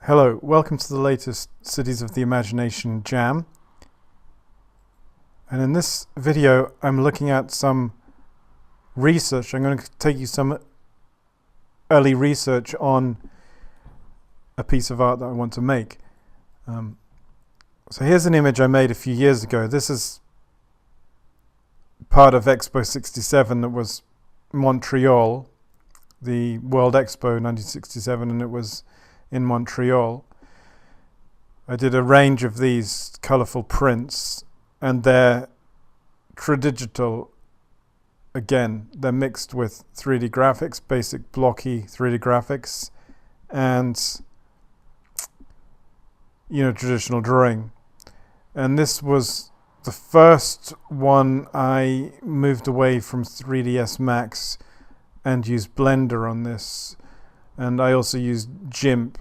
Hello, welcome to the latest Cities of the Imagination Jam. And in this video, I'm looking at some research. I'm going to take you some early research on a piece of art that I want to make. So here's an image I made a few years ago. This is part of Expo 67 that was Montreal, the World Expo 1967, and it was in Montreal. I did a range of these colorful prints, and they're tradigital. Again, they're mixed with 3D graphics, basic blocky 3D graphics, and traditional drawing. And this was the first one I moved away from 3ds Max and used Blender on this. And I also used GIMP.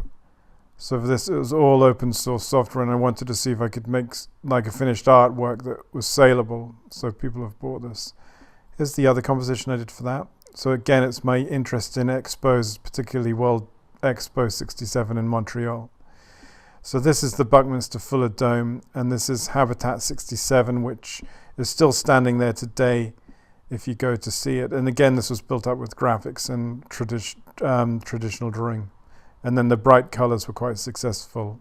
So for this, it was all open source software, and I wanted to see if I could make like a finished artwork that was saleable, so people have bought this. Here's the other composition I did for that. So again, it's my interest in expos, particularly World Expo 67 in Montreal. So this is the Buckminster Fuller Dome, and this is Habitat 67, which is still standing there today if you go to see it. And again, this was built up with graphics and traditional drawing. And then the bright colors were quite successful.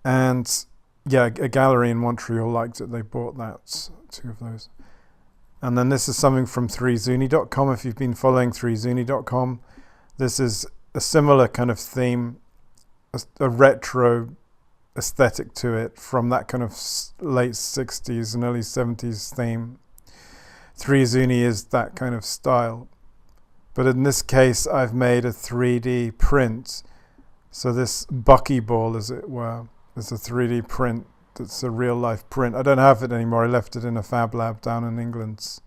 And yeah, a gallery in Montreal liked it. They bought that, 2 of those. And then this is something from 3zuni.com. If you've been following 3zuni.com, this is a similar kind of theme, a retro aesthetic to it from that kind of late 60s and early 70s theme. 3zuni is that kind of style. But in this case, I've made a 3D print. So this buckyball, as it were, is a 3D print. It's a real life print. I don't have it anymore. I left it in a fab lab down in England.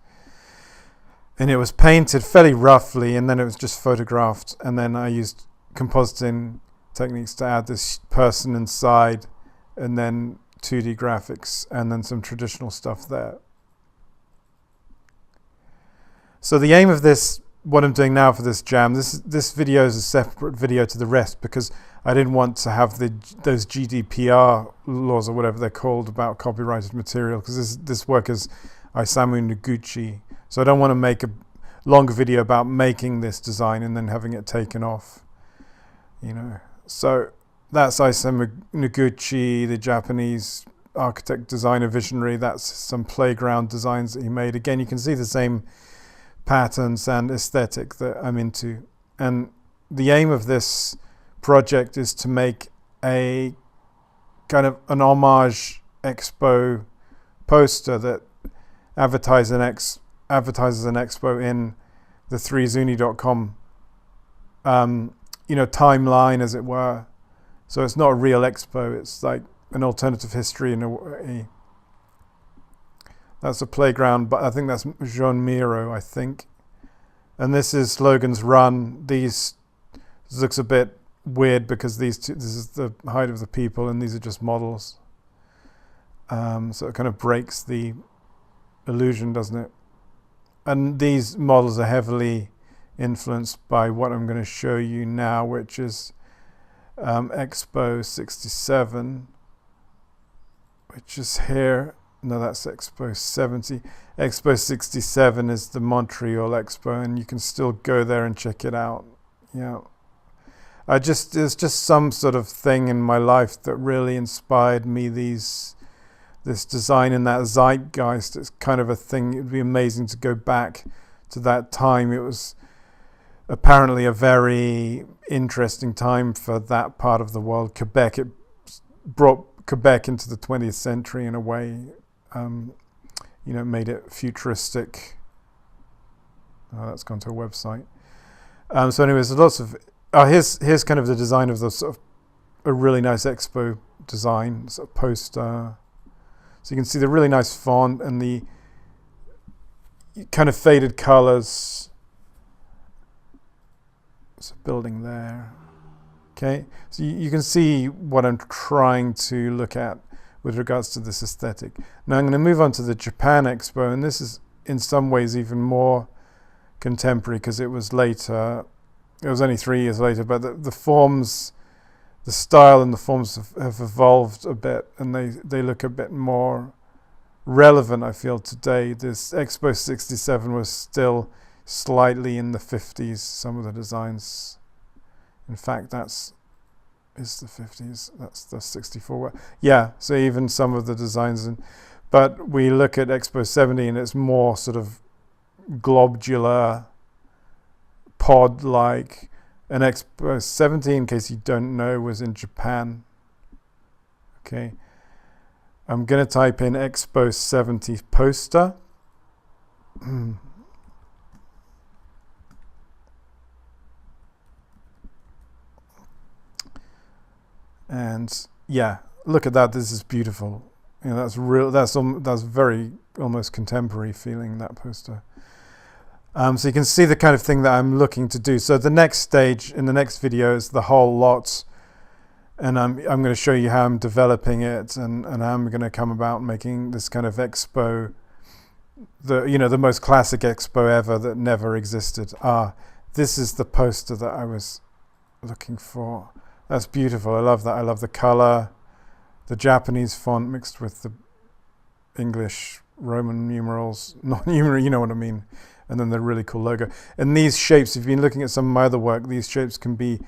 And it was painted fairly roughly, and then it was just photographed. And then I used compositing techniques to add this person inside, and then 2D graphics, and then some traditional stuff there. So the aim of this, what I'm doing now for this jam, this video is a separate video to the rest, because I didn't want to have those GDPR laws or whatever they're called about copyrighted material, because this work is Isamu Noguchi. So I don't want to make a longer video about making this design and then having it taken off. So that's Isamu Noguchi, the Japanese architect, designer, visionary. That's some playground designs that he made. Again, you can see the same patterns and aesthetic that I'm into. And the aim of this project is to make a kind of an homage expo poster that advertises an expo in the 3zuni.com timeline, as it were. So it's not a real expo, it's like an alternative history in a way. That's a playground, but I think that's Jean Miro, I think. And this is Logan's Run. This looks a bit weird because this is the height of the people and these are just models. So it kind of breaks the illusion, doesn't it? And these models are heavily influenced by what I'm going to show you now, which is Expo 67, which is here. No, that's Expo 70. Expo 67 is the Montreal Expo, and you can still go there and check it out. Yeah, there's just some sort of thing in my life that really inspired me. This design in that zeitgeist. It's kind of a thing. It'd be amazing to go back to that time. It was apparently a very interesting time for that part of the world. Quebec, it brought Quebec into the 20th century in a way. Made it futuristic. That's gone to a website. So anyways, there's lots of... here's kind of the design of the sort of a really nice expo design, sort of poster. So you can see the really nice font and the kind of faded colors. It's a building there. Okay, so you can see what I'm trying to look at with regards to this aesthetic. Now I'm going to move on to the Japan Expo, and this is in some ways even more contemporary because it was later it was only 3 years later, but the forms, the style and the forms have evolved a bit, and they look a bit more relevant, I feel, today. This Expo 67 was still slightly in the 50s, some of the designs. In fact, is the 50s, that's the 64. Yeah, so even some of the designs, but we look at Expo 70 and it's more sort of globular, pod-like. And Expo 70, in case you don't know, was in Japan. Okay. I'm going to type in Expo 70 poster. And yeah, look at that. This is beautiful. You know, that's real. That's very almost contemporary feeling, that poster. So you can see the kind of thing that I'm looking to do. So the next stage in the next video is the whole lot, and I'm going to show you how I'm developing it and how I'm going to come about making this kind of expo, the most classic expo ever that never existed. This is the poster that I was looking for. That's beautiful. I love that. I love the color, the Japanese font mixed with the English Roman numerals, not numeral, you know what I mean. And then the really cool logo. And these shapes, if you've been looking at some of my other work, these shapes can be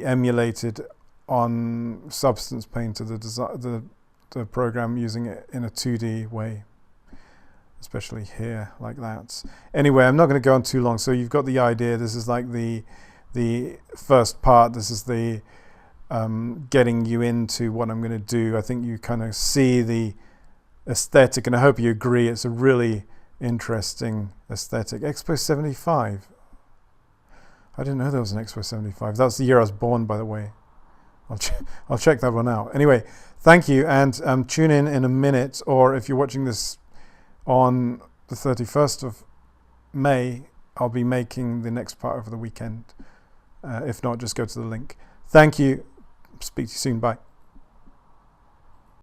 emulated on Substance Painter, the program, using it in a 2D way, especially here like that. Anyway, I'm not going to go on too long. So you've got the idea. This is like the first part. This is the getting you into what I'm going to do. I think you kind of see the aesthetic, and I hope you agree. It's a really interesting aesthetic. Expo 75. I didn't know there was an Expo 75. That's the year I was born, by the way. I'll check that one out. Anyway, thank you, and tune in a minute, or if you're watching this on the 31st of May, I'll be making the next part over the weekend. If not, just go to the link. Thank you. Speak to you soon. Bye.